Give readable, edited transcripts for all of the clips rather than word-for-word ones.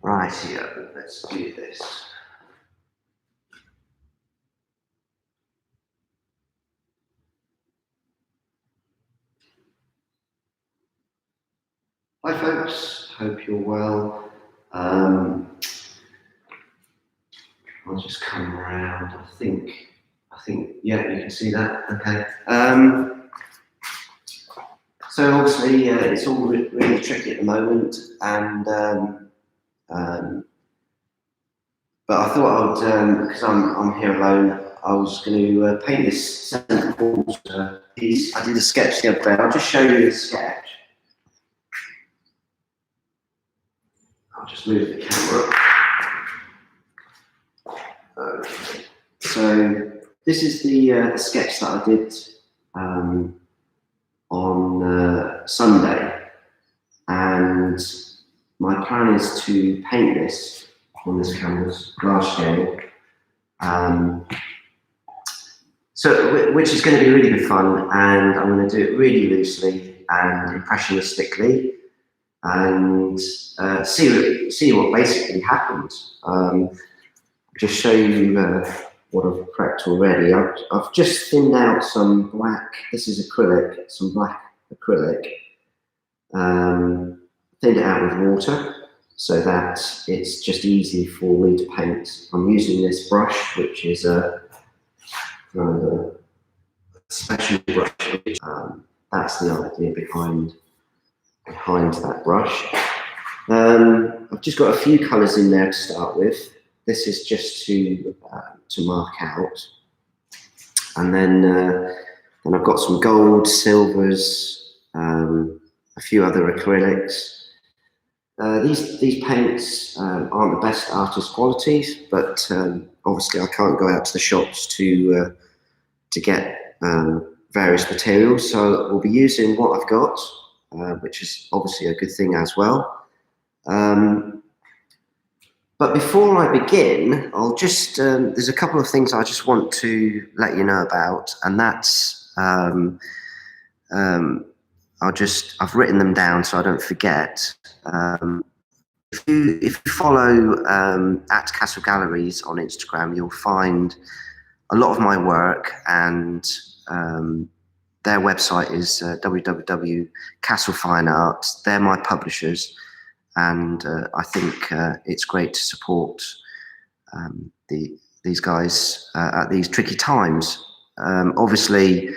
Right here, let's do this. Hi folks, hope you're well. I'll just come around. I think, yeah, you can see that. Okay. So obviously, it's all really tricky at the moment, and but I thought I'd, because I'm here alone, I was going to paint this centre walls piece. I did a sketch the other day. I'll just show you the sketch. I'll just move the camera. Okay. So this is the sketch that I did on Sunday, and my plan is to paint this on this canvas, large scale. So, which is going to be really good fun, and I'm going to do it really loosely and impressionistically, and see what basically happens. Just show you what I've prepped already. I've just thinned out some black. This is acrylic, some black acrylic. Thinned it out with water so that it's just easy for me to paint. I'm using this brush, which is a special brush. That's the idea behind that brush. I've just got a few colours in there to start with. This is just to mark out, and then I've got some gold, silvers, a few other acrylics. These paints aren't the best artist qualities, but obviously I can't go out to the shops to get various materials, so we'll be using what I've got, which is obviously a good thing as well. But before I begin, I'll just there's a couple of things I just want to let you know about, and that's I've written them down so I don't forget. If you follow at Castle Galleries on Instagram, you'll find a lot of my work, and their website is www.castlefine.art. They're my publishers, and I think it's great to support these guys at these tricky times. Obviously,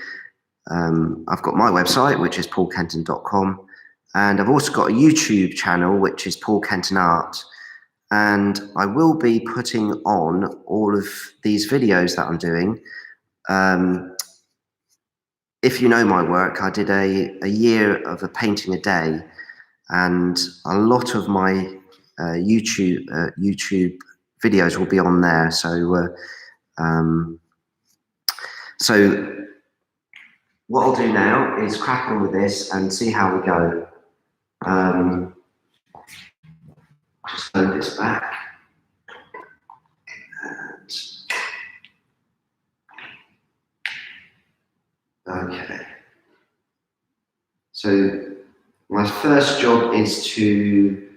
I've got my website, which is paulkenton.com, and I've also got a YouTube channel, which is Paul Kenton Art, and I will be putting on all of these videos that I'm doing. If you know my work, I did a year of a painting a day, and a lot of my YouTube videos will be on there. So so what I'll do now is crack on with this and see how we go. Just load this back. And, okay. So my first job is to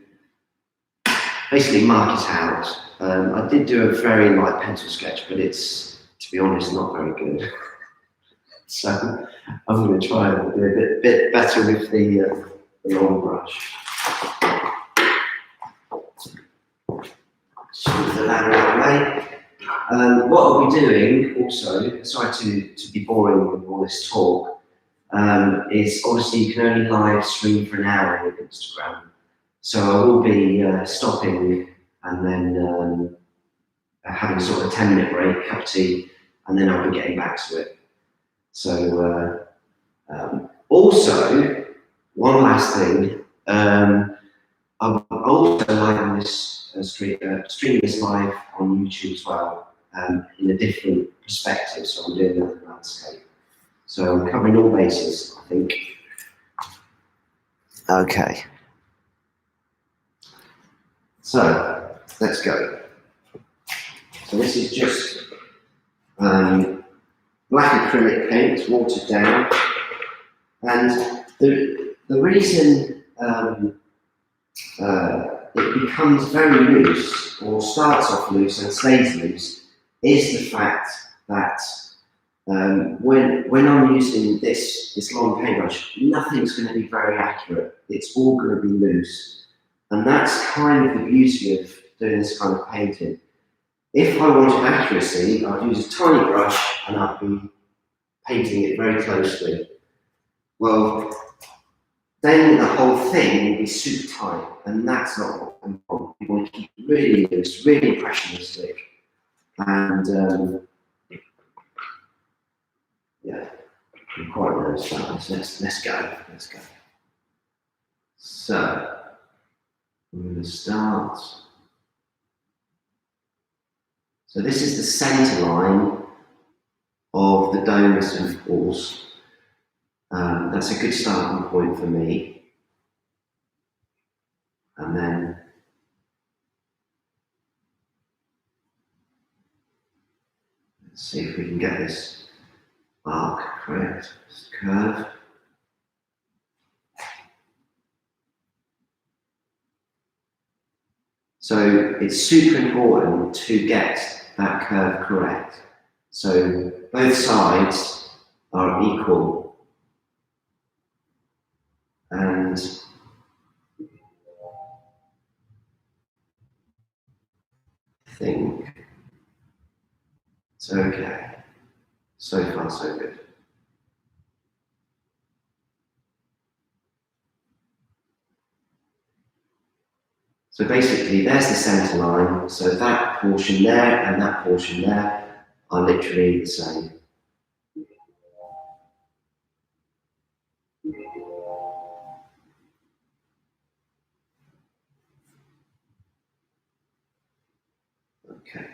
basically mark it out. I did do a very light pencil sketch, but it's, to be honest, not very good. So I'm going to try and do a bit better with the long brush. Just move the ladder out of the way. What I'll be doing also, sorry to be boring with all this talk, is obviously you can only live stream for an hour with Instagram. So I will be stopping and then having sort of a 10-minute break, cup of tea, and then I'll be getting back to it. So also, one last thing, I'll also live on this stream this live on YouTube as well, in a different perspective. So I'm doing another landscape. So I'm covering all bases, I think. Okay. So let's go. So this is just black acrylic paint, watered down, and the reason it becomes very loose, or starts off loose and stays loose, is the fact that when I'm using this long paintbrush, nothing's going to be very accurate. It's all going to be loose. And that's kind of the beauty of doing this kind of painting. If I wanted accuracy, I'd use a tiny brush and I'd be painting it very closely. Well, then the whole thing will be super tight, and that's not what we want. We want to keep it really loose, really impressionistic, and yeah, I'm quite nervous about this. Let's go. So I'm going to start. So this is the centre line of the domes and walls. That's a good starting point for me. And then let's see if we can get this arc correct, this curve. So it's super important to get that curve correct. So both sides are equal. And I think it's okay. So far, so good. So basically, there's the centre line. So that portion there and that portion there are literally the same. Okay.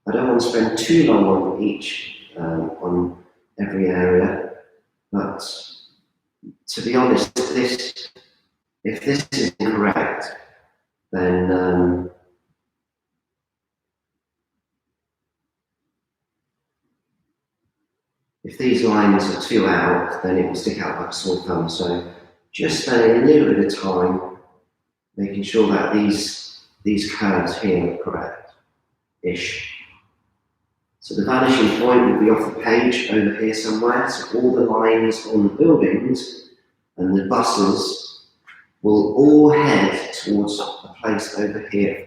I don't want to spend too long on each, on every area, but to be honest, if this is incorrect, then if these lines are too out, then it will stick out like a sore thumb. So just spending a little bit of time making sure that these curves here are correct-ish. So the vanishing point will be off the page over here somewhere. So all the lines on the buildings and the buses will all head towards a place over here.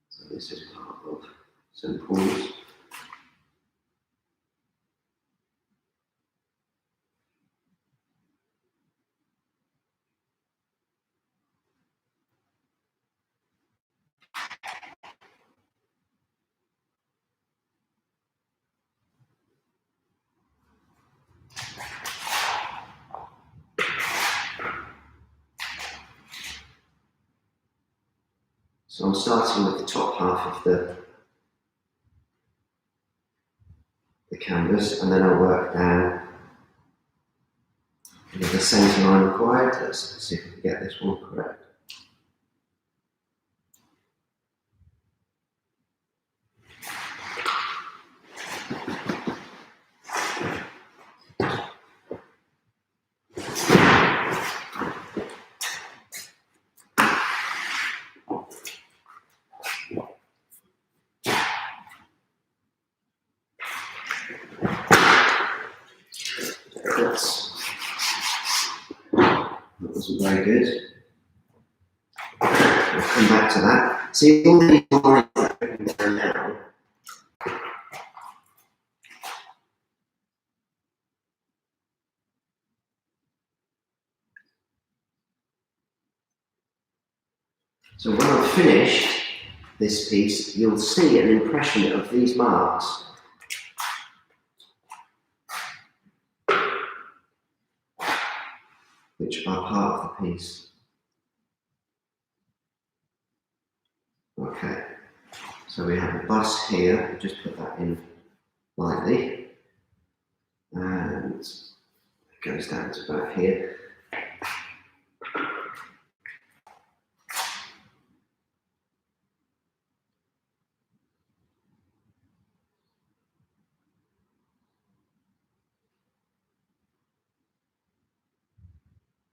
So this is part of St. Paul's. So I'm starting with the top half of the canvas, and then I'll work down with the centre line required. Let's see if we can get this one correct. That wasn't very good. We'll come back to that. See all these lines that are going down now. So when I've finished this piece, you'll see an impression of these marks. Which are part of the piece. So we have a bus here, I'll just put that in lightly, and it goes down to about here.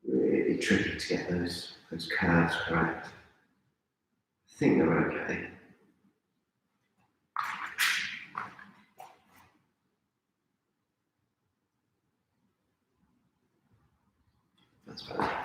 Really tricky to get those curves correct. I think they're okay. That's better.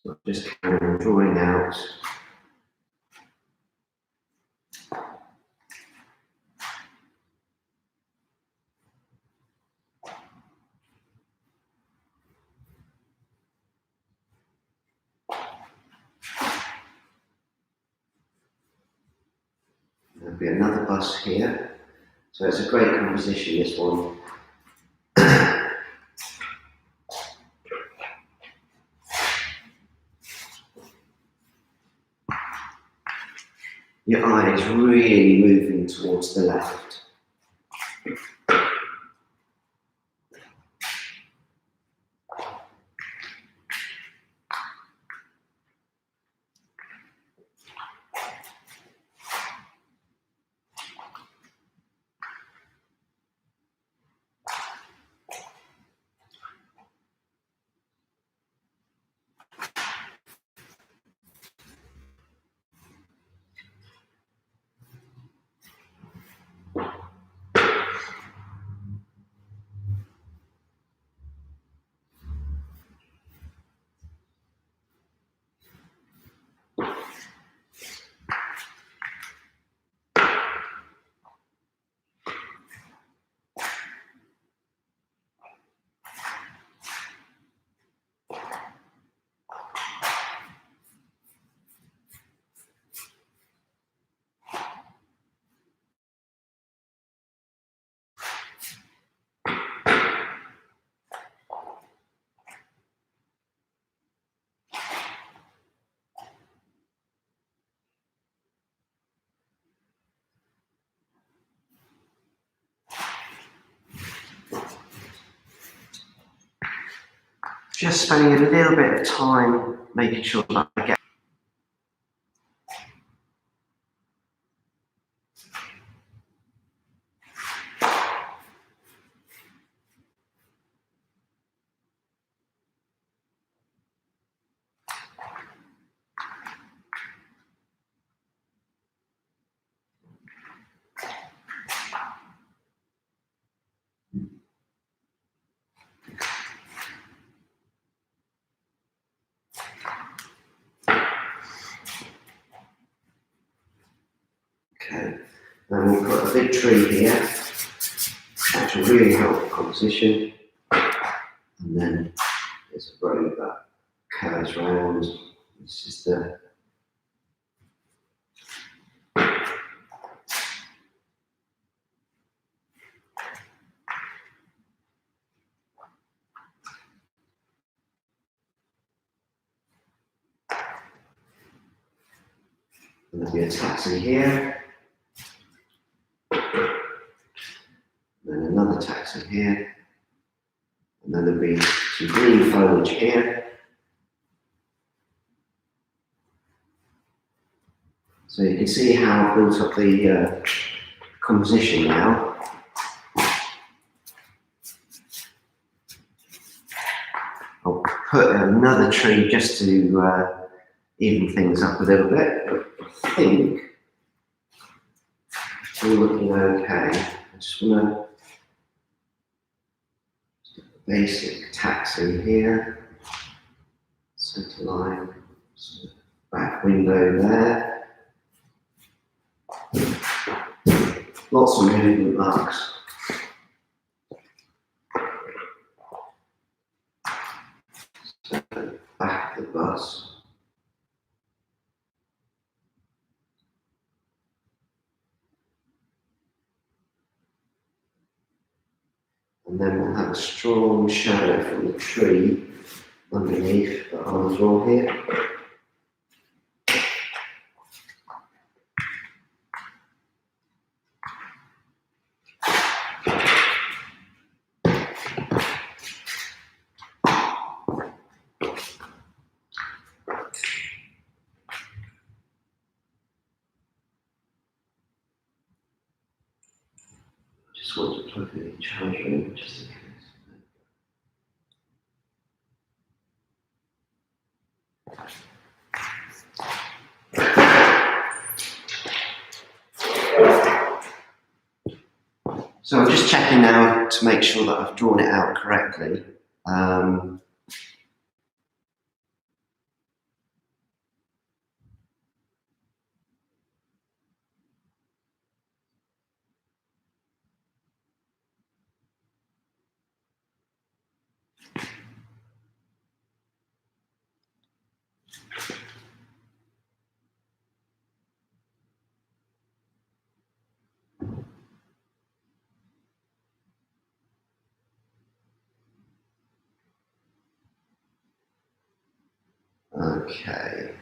So just carry on drawing out. There'll be another bus here. So it's a great composition, this one. Your eye is really moving towards the left. Just spending a little bit of time making sure that I get. Okay, then we've got a big tree here, which will really help the composition. And then there's a road that curves round. This is the and there'll be a taxi here. Then another taxi here. And then there'll be some green foliage here. So you can see how I've built up the composition now. I'll put another tree just to even things up a little bit, but I think it's all looking okay. I just want to basic taxi here, centre line, so back window there. Lots of movement marks. So, back of the bus. And then we'll have a strong shadow from the tree underneath on the floor here. Just want to plug the charger in just in case. So I'm just checking now to make sure that I've drawn it out correctly. Okay.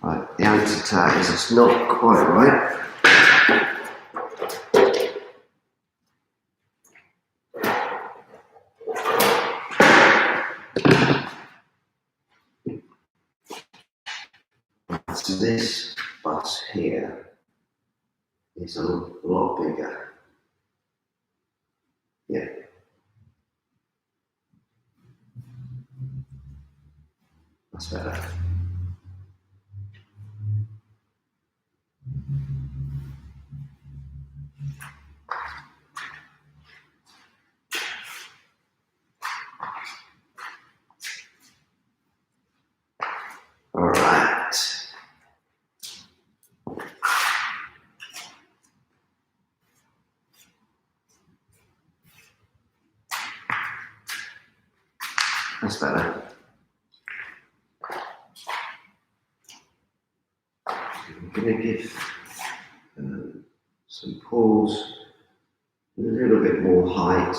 Right, the answer to that is it's not quite right. So this bus here is a lot bigger. Yeah. That's better. All right. That's better. I'm going to give some pools a little bit more height.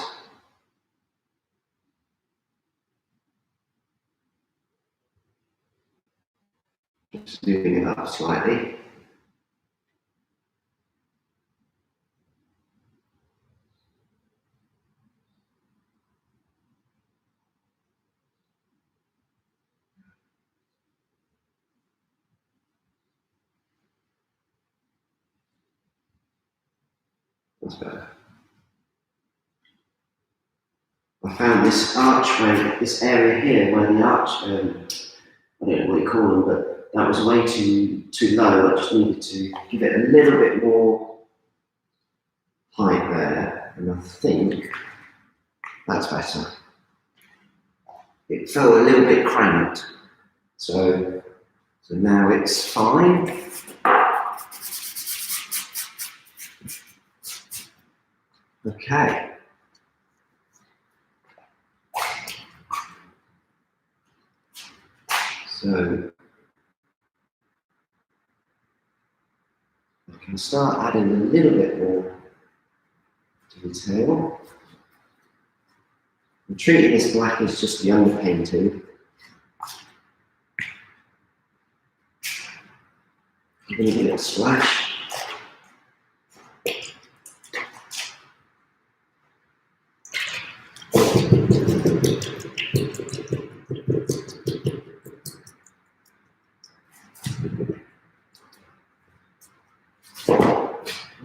Just moving it up slightly. That's better. I found this archway, this area here where the arch, I don't know what you call them, but that was way too low. I just needed to give it a little bit more height there, and I think that's better. It felt a little bit cramped, so now it's fine. Okay. So I can start adding a little bit more detail. I'm treating this black as just the underpainting. I'm going to give it a splash.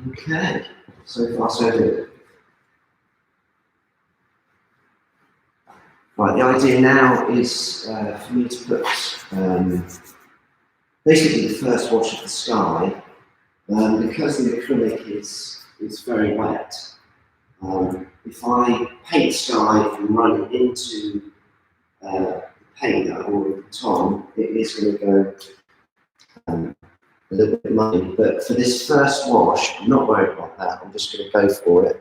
Okay, so far so good. Right, the idea now is for me to put basically the first wash of the sky, because the acrylic is very wet. If I paint sky and run it into the paint that I've already put on, it is going to go a little bit muddy. But for this first wash, I'm not worried about that. I'm just going to go for it.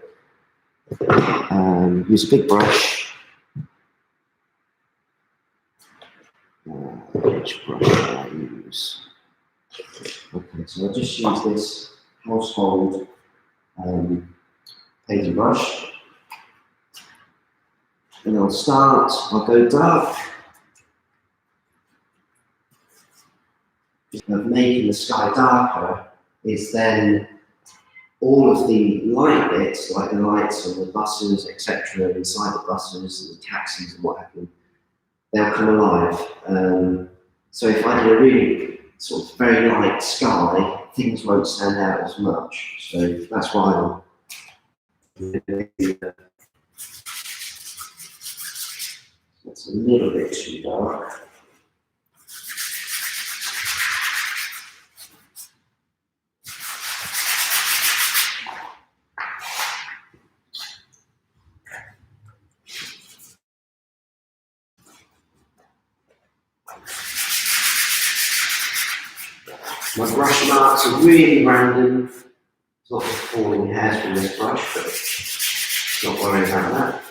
Use a big brush. Which brush should I use? Okay, so I'll just use this household painting brush. And I'll go dark. Of making the sky darker is then all of the light bits, like the lights on the buses, etc., inside the buses and the taxis and what have you, they'll come alive. So if I do a really sort of very light sky, things won't stand out as much. So that's why it's a little bit too dark. My brush marks are really random. There's lots of falling hairs from this brush, but not worry about that.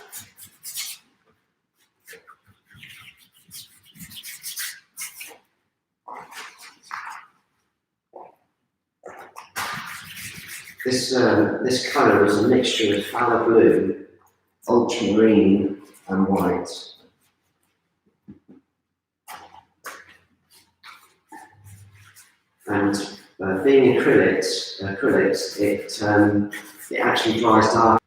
This colour is a mixture of phthalo blue, ultramarine, and white. And being acrylics, it actually dries dark.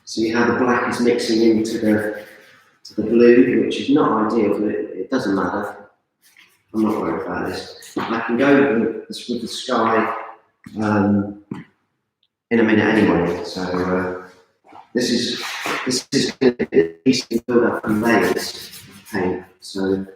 See how the black is mixing into the blue, which is not ideal, but it doesn't matter. I'm not worried about this. I can go with the sky in a minute anyway. So this is going to be a decent build up in layers of paint. So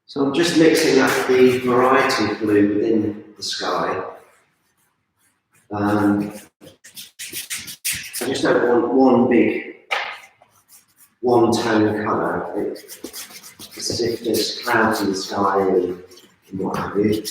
So I'm just mixing up the variety of blue within the sky. I just don't want one big, one-tone colour. It's as if there's clouds in the sky and what have you.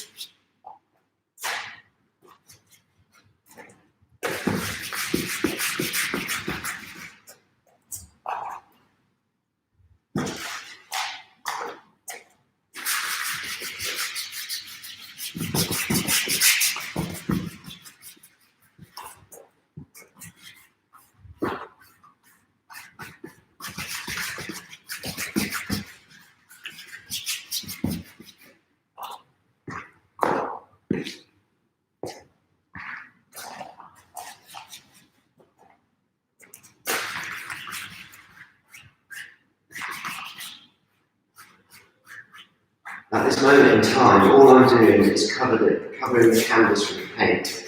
At this moment in time, all I'm doing is covering the canvas with paint.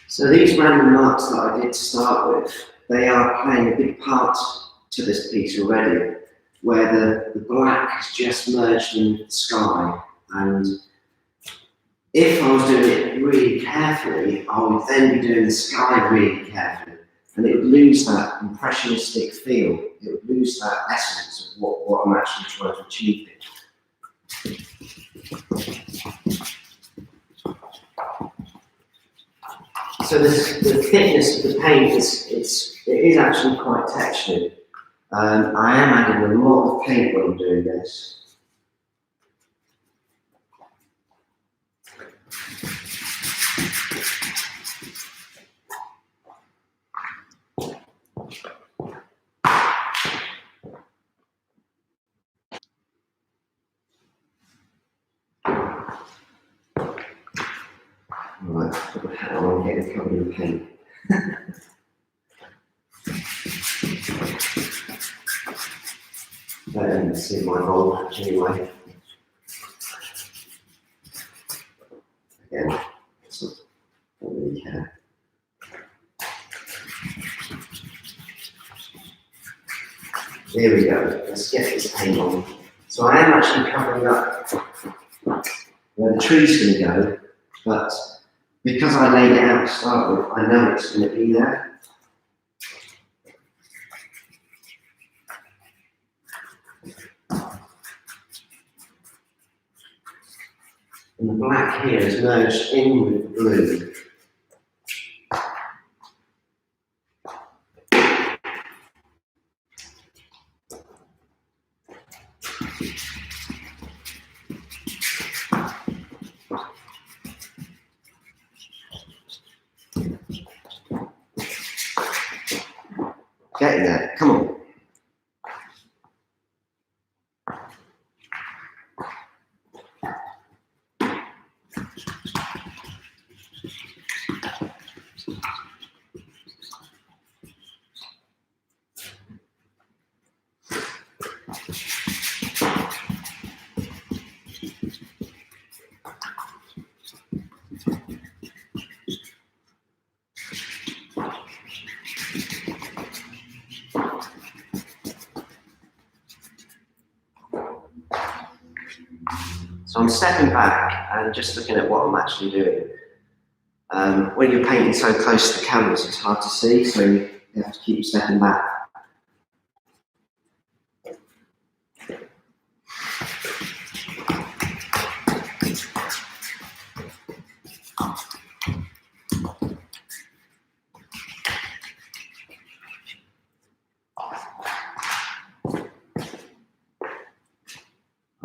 So these random marks that I did start with, they are playing a big part to this piece already, where the black has just merged in the sky. And if I was doing it really carefully, I would then be doing the sky really carefully, and it would lose that impressionistic feel. It would lose that essence of what I'm actually trying to achieve here. So the thickness of the paint it is actually quite textured. I am adding a lot of paint when I'm doing this. Right, put my hat on, getting covered in paint. Better than see my roll anyway. Again, it's not really care. Here we go, let's get this paint on. So I am actually covering up where the tree's going to go, but because I laid it out to start with, I know it's going to be there. And the black here is merged in with the blue. Getting there, come on. So I'm stepping back and just looking at what I'm actually doing. When you're painting so close to the canvas, it's hard to see, so you have to keep stepping back.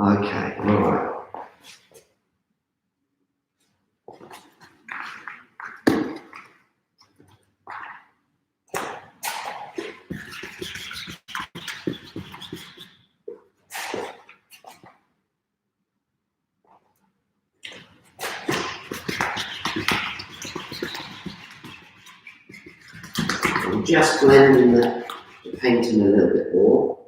Okay, all right. I'm just blending the paint in a little bit more.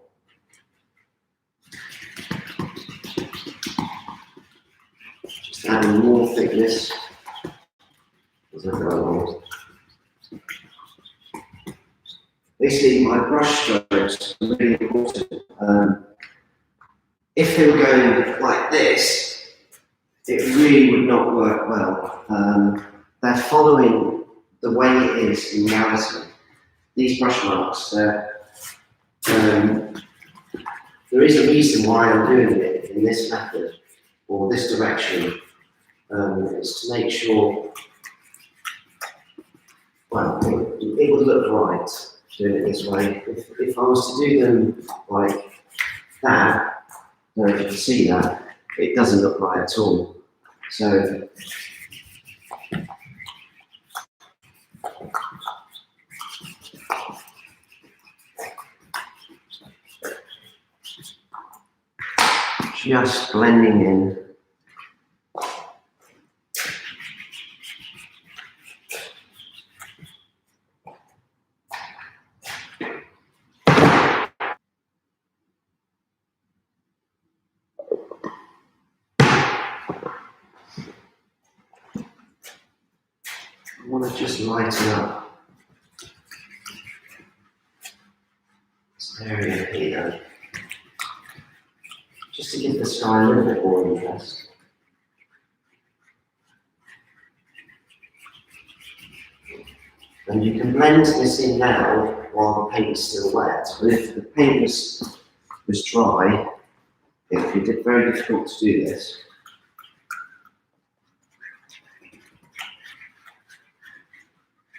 Just adding more thickness as I go along. Basically, my brush strokes are really important. If they were going like this, it really would not work well. They're following the way it is in reality. These brush marks, there is a reason why I'm doing it in this method or this direction. It's to make sure, well, it would look right doing it this way. If I was to do them like that, I don't know if you can see that, it doesn't look right at all. So just blending in. just lighten up this area here, just to give the sky a little bit more interest. And you can blend this in now while the paint is still wet. But if the paint was dry, it would be very difficult to do this.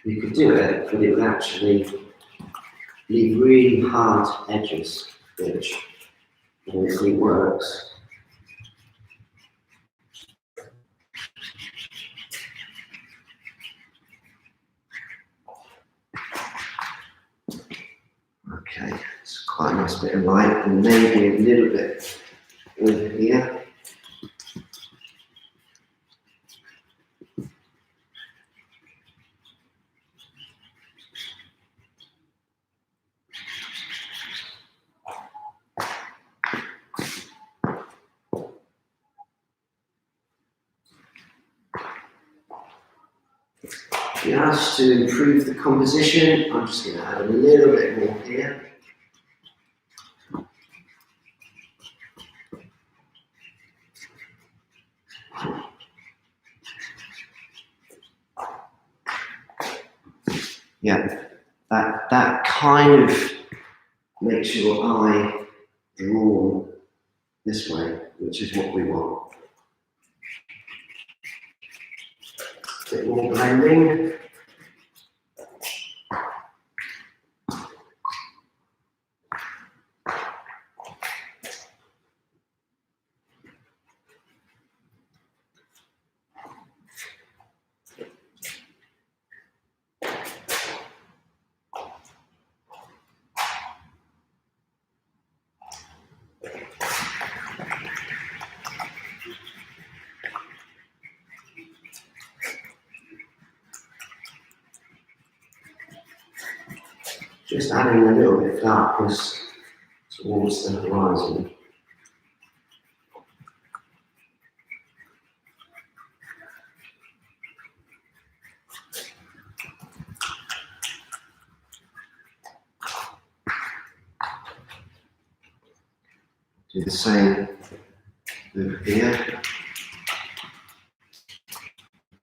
You could do it, but it would actually leave really hard edges, which obviously works. Okay, it's quite a nice bit of light, and maybe a little bit over here. Just to improve the composition, I'm just going to add a little bit more here. Yeah, that kind of makes your eye drawn this way, which is what we want. A bit more blending. Just adding a little bit of darkness towards the horizon. Do the same over here.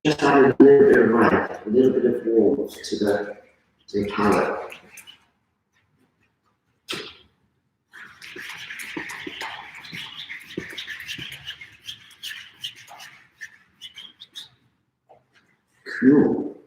Just adding a little bit of red, a little bit of warmth to the palette. Cool.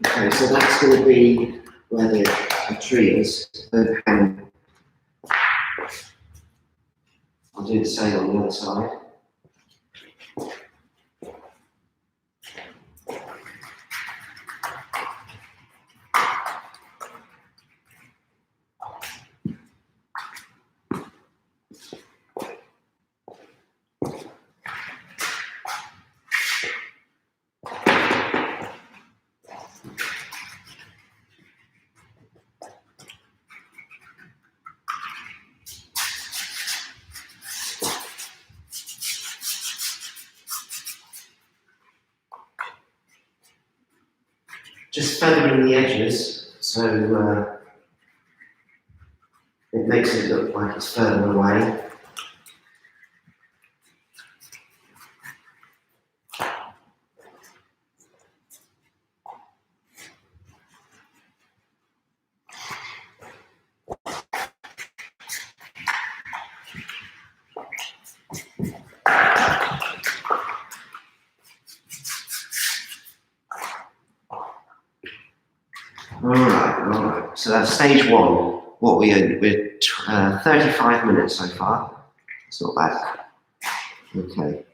Okay, so that's going to be where the tree is overhanging. I'll do the same on the other side. Just feathering the edges, so it makes it look like it's further away. All right. So that's stage one. What we're 35 minutes so far. It's not bad. Okay.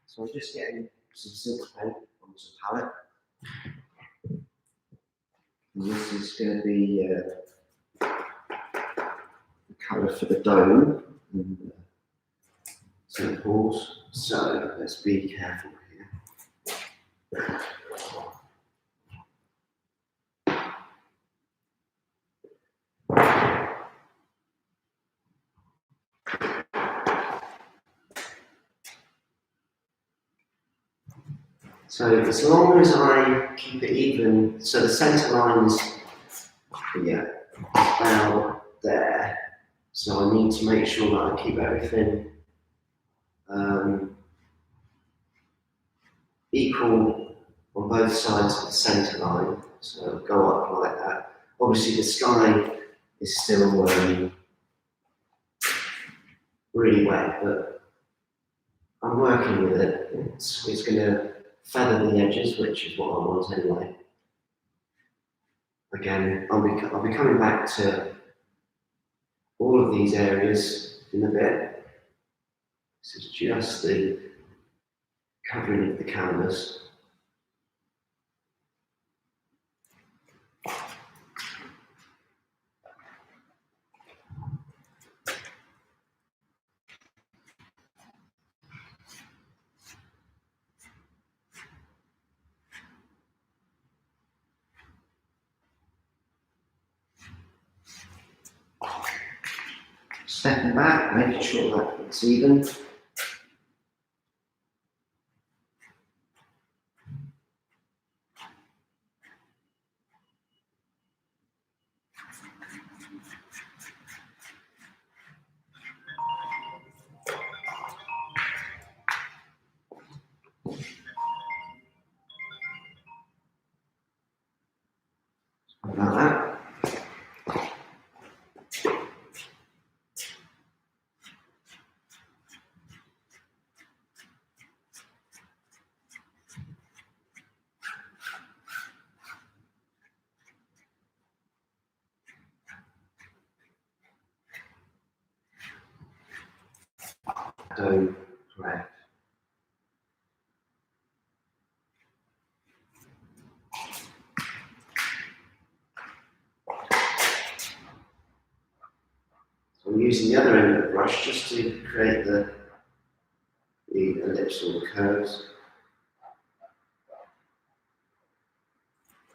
So I'm just getting some silk paint onto the palette. And this is going to be the colour for the dome and St. Paul's. So let's be careful here. So as long as I keep it even, so the centre line is about there. So I need to make sure that I keep everything equal on both sides of the centre line. So it'll go up like that. Obviously the sky is still really wet, but I'm working with it. It's going to feather the edges, which is what I want anyway. Again, I'll be coming back to all of these areas in a bit. This is just the covering of the canvas. Stepping back, making sure that it's even. Like that. Dome correct. So I'm using the other end of the brush just to create the ellipse or the curves.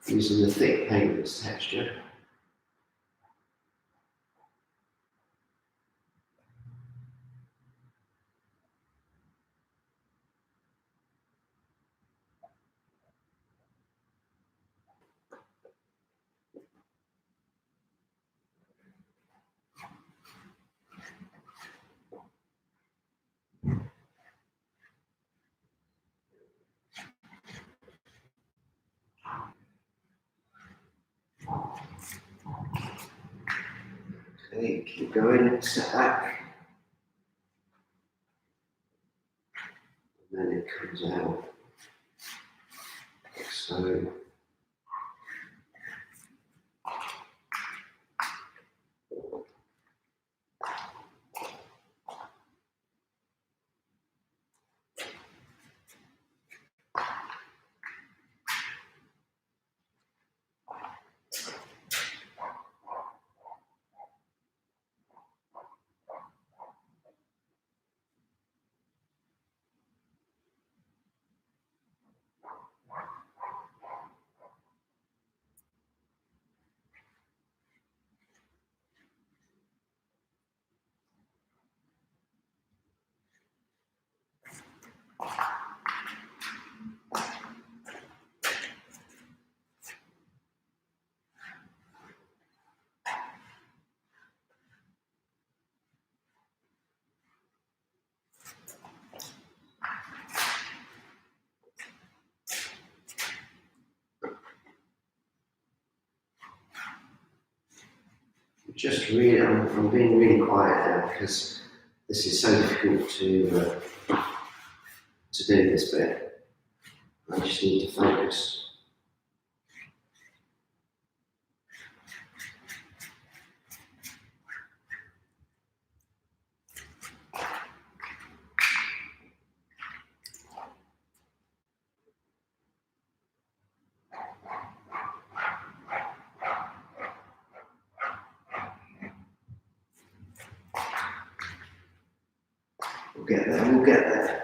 Using the thick paint as texture. Okay, keep going, step back. And then it comes out. So just really, I'm being really quiet now because This is so difficult to do this bit. I just need to focus. We'll get there, we'll get there.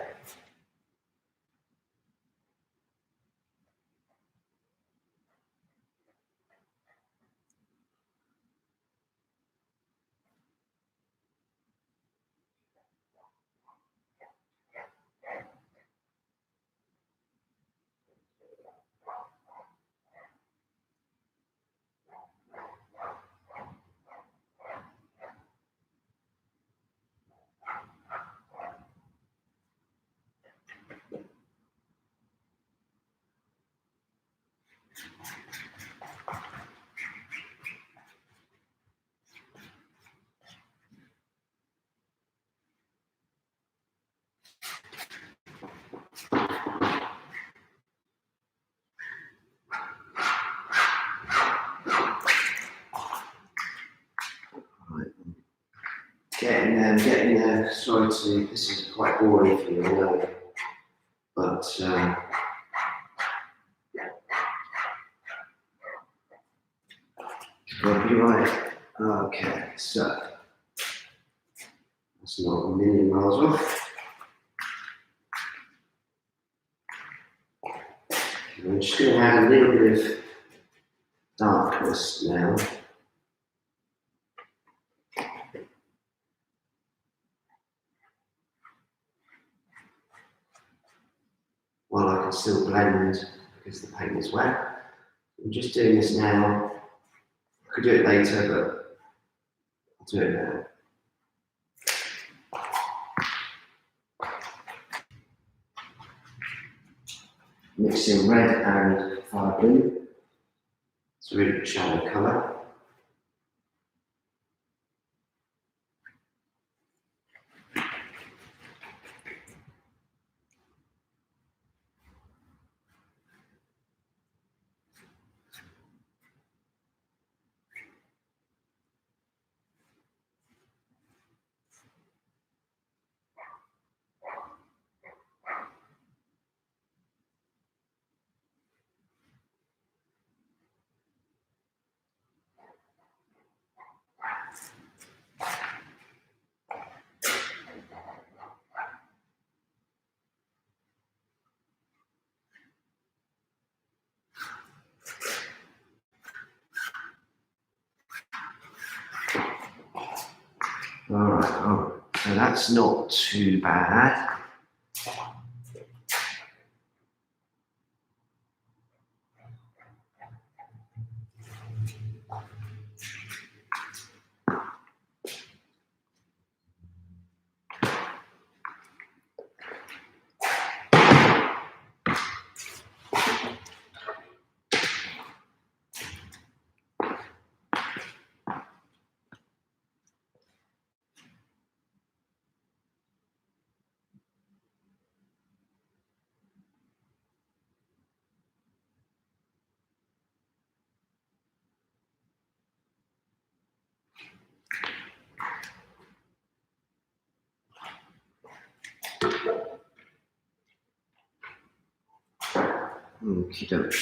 Getting there. Sorry to, this is quite boring for you, I know. But gotta be right. Okay, so that's not a million miles off. I'm just going to add a little bit of darkness now. While I can still blend because the paint is wet. I'm just doing this now. I could do it later, but I'll do it now. Mixing red and fire blue. It's a really shallow colour. Alright, so that's not too bad. Okie doke.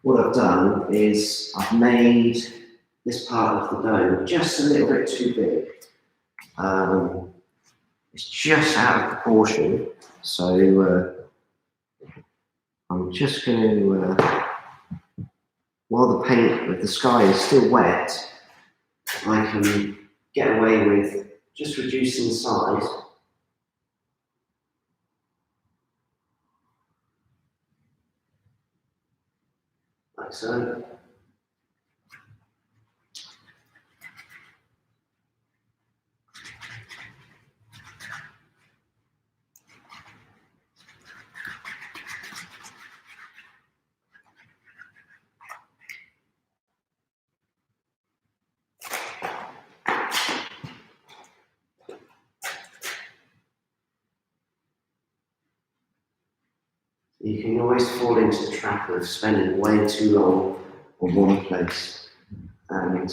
What I've done is I've made this part of the dome just a little bit too big. It's just out of proportion, so I'm just going to, while the paint with the sky is still wet, I can get away with just reducing the size. Like so. You can always fall into the trap of spending way too long on one place. And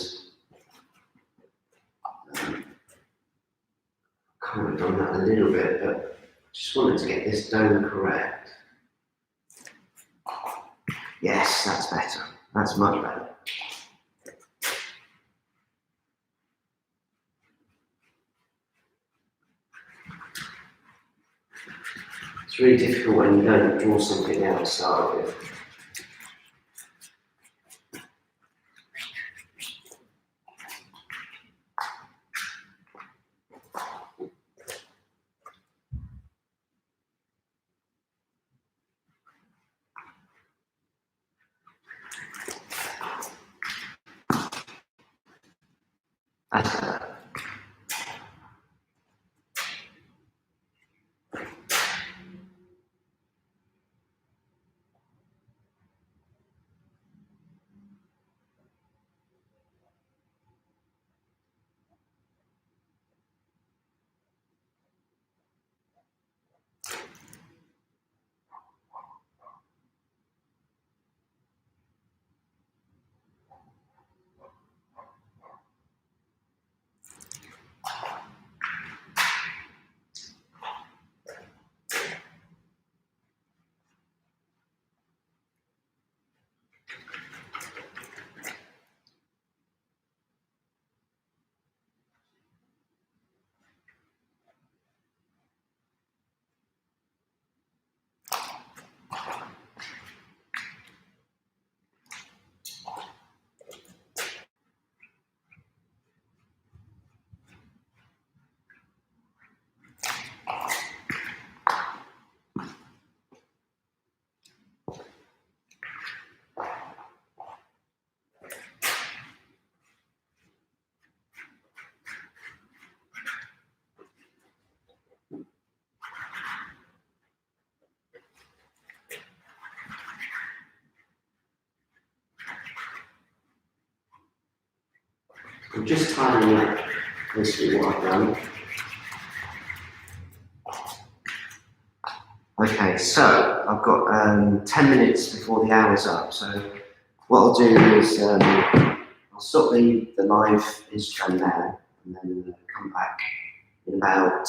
kind of done that a little bit, but just wanted to get this dome correct. Yes, that's better. That's much better. It's really difficult when you don't draw something out to start with. That's better. I'm just tidying up basically what I've done. Okay, so I've got 10 minutes before the hour's up. So what I'll do is I'll stop the live Instagram now and then come back in about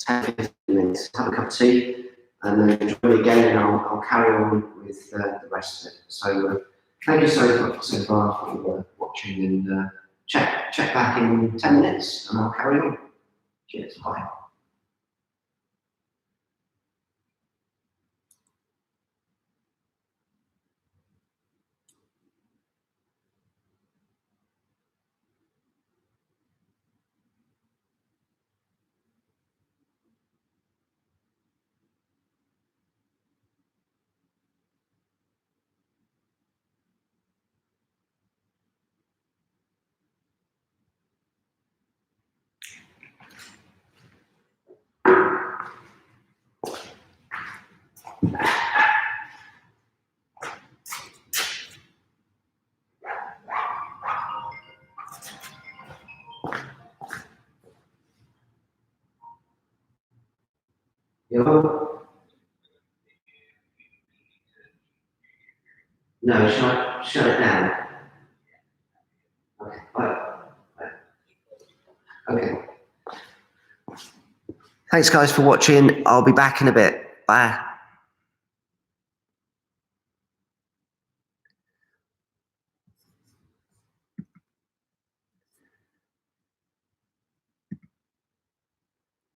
10-15 minutes, have a cup of tea, and then join me again, and I'll carry on with the rest of it. So thank you so far for watching, and check back in 10 minutes, and I'll carry on. Cheers, bye. Yo? No, shut it down. Okay, bye. Okay. Thanks guys for watching. I'll be back in a bit. Bye.